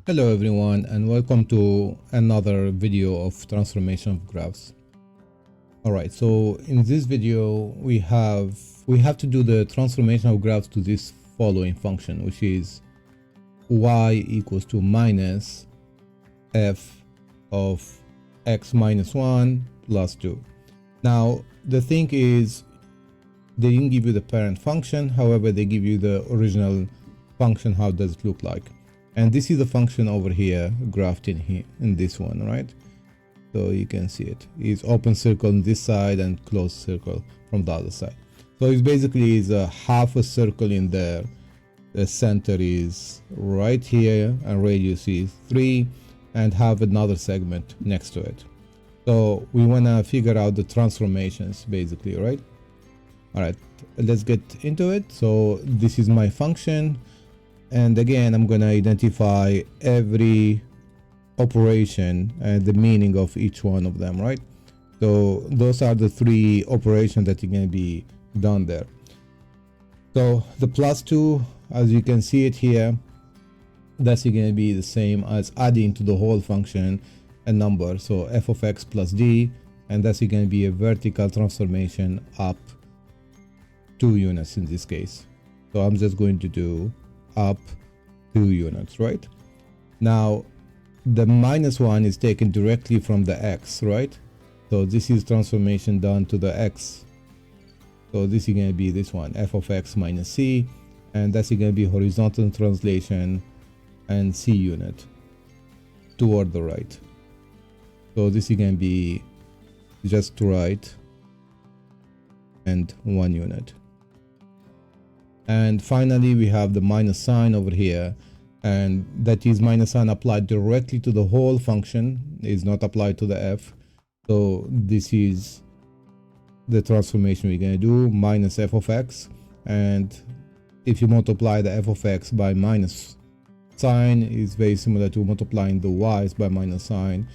Hello everyone, and welcome to another video of transformation of graphs. Alright, so in this video we have to do the transformation of graphs to this following function, which is y equals to minus f of x minus 1 plus 2. Now the thing is, they didn't give you the parent function, however they give you the original function. How does it look like? And this is the function over here graphed in here in this one, right? So you can see it is open circle on this side and closed circle from the other side. So it's basically is a half a circle in there. The center is right here and radius is 3 and have another segment next to it. So we want to figure out the transformations basically, right? All right, let's get into it. So this is my function. And again, I'm going to identify every operation and the meaning of each one of them, right? So those are the three operations that are going to be done there. So the plus 2, as you can see it here, that's going to be the same as adding to the whole function a number. So f of x plus d, and that's going to be a vertical transformation up 2 units in this case. So I'm just going to do up 2 units, right? Now the minus 1 is taken directly from the x, right? So this is transformation done to the x. So this is going to be this one, f of x minus c, and that's going to be horizontal translation and c unit toward the right. So this is going to be just to right and 1 unit. And finally we have the minus sign over here, and that is minus sign applied directly to the whole function, is not applied to the f. So this is the transformation we're going to do, minus f of x, and if you multiply the f of x by minus sign, is very similar to multiplying the y's by minus sign.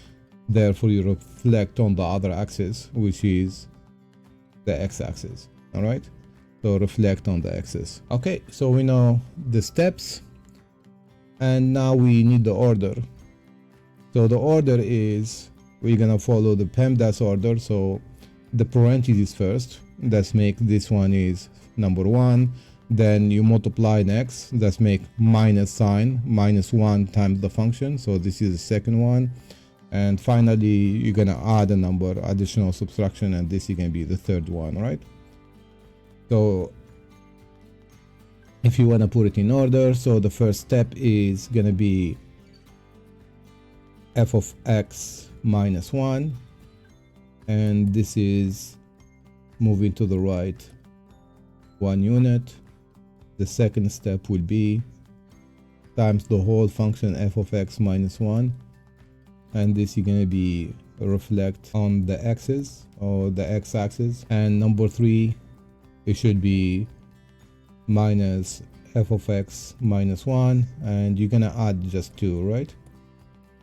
Therefore you reflect on the other axis, which is the x-axis. All right, so reflect on the axis. Okay, so we know the steps, and now we need the order. So the order is, we're gonna follow the PEMDAS order. So the parentheses first, let's make this one is number 1, then you multiply next, let's make minus sign, minus 1 times the function, so this is the second one, and finally you're gonna add a number, additional subtraction, and this is gonna be the third one, right? So if you want to put it in order, so the first step is going to be f of x minus 1, and this is moving to the right 1 unit. The second step will be times the whole function f of x minus 1, and this is going to be reflect on the axis or the x-axis. And number 3, it should be minus f of x minus 1, and you're gonna add just 2, right?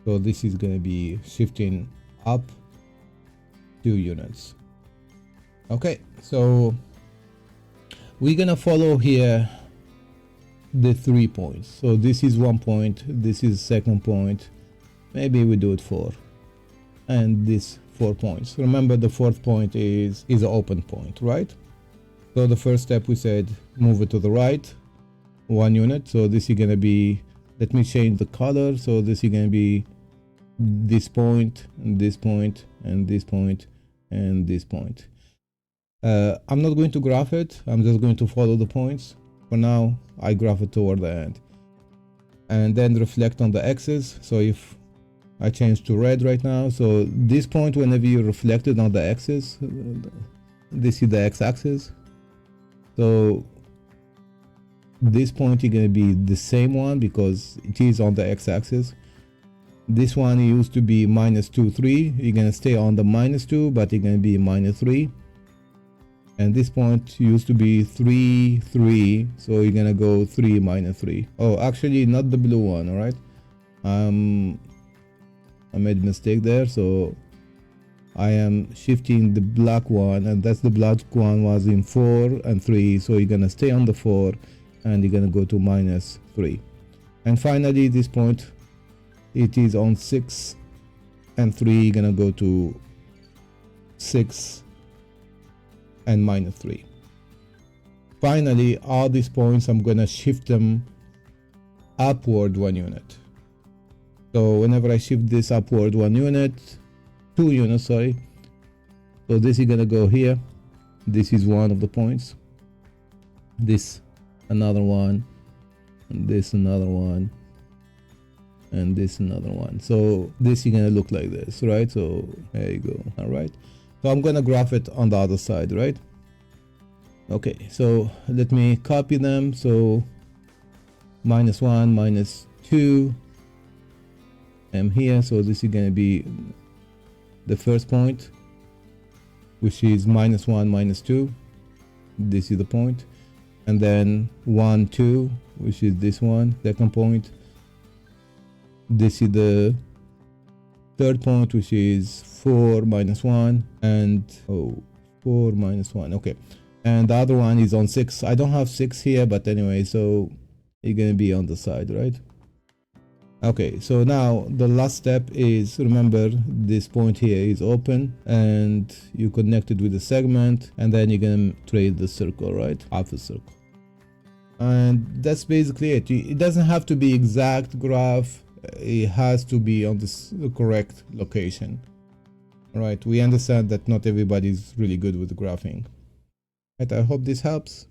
So this is gonna be shifting up 2 units. Okay, so we're gonna follow here the 3 points. So this is 1 point, this is second point, maybe we do it 4, and this 4 points. Remember, the fourth point is an open point, right? So the first step we said move it to the right 1 unit. So this is going to be, let me change the color. So this is going to be this point and this point and this point and this point. I'm not going to graph it, I'm just going to follow the points. For now I graph it toward the end, and then reflect on the x's. So if I change to red right now, so this point, whenever you reflect it on the x's, this is the x-axis. So this point is going to be the same one because it is on the x-axis. This one used to be minus 2, 3. You're going to stay on the minus 2, but it's going to be minus 3. And this point used to be 3, 3. So you're going to go 3 minus 3. Oh, actually not the blue one, all right? I made a mistake there. So I am shifting the black one, and that's the black one was in 4 and 3, so you're gonna stay on the 4 and you're gonna go to minus 3. And finally this point it is on 6 and 3, gonna go to 6 and minus 3. Finally, all these points, I'm gonna shift them upward 1 unit. So whenever I shift this upward 1 unit, 2 units, sorry. So this is gonna go here. This is one of the points. This another one, and this another one, and this another one. So this is gonna look like this, right? So there you go. All right. So I'm gonna graph it on the other side, right? Okay. So let me copy them. So -1, -2. I'm here. So this is gonna be the first point, which is -1, -2. This is the point. And then 1, 2, which is this one, second point. This is the third point, which is 4, -1, and 4, -1. Okay. And the other one is on 6. I don't have 6 here, but anyway, so you're gonna be on the side, right? Okay, so now the last step is, remember, this point here is open and you connect it with the segment, and then you're gonna trace the circle, right? Half a circle. And that's basically it. It doesn't have to be exact graph. It has to be on the correct location. All right, we understand that not everybody is really good with graphing. Right, I hope this helps.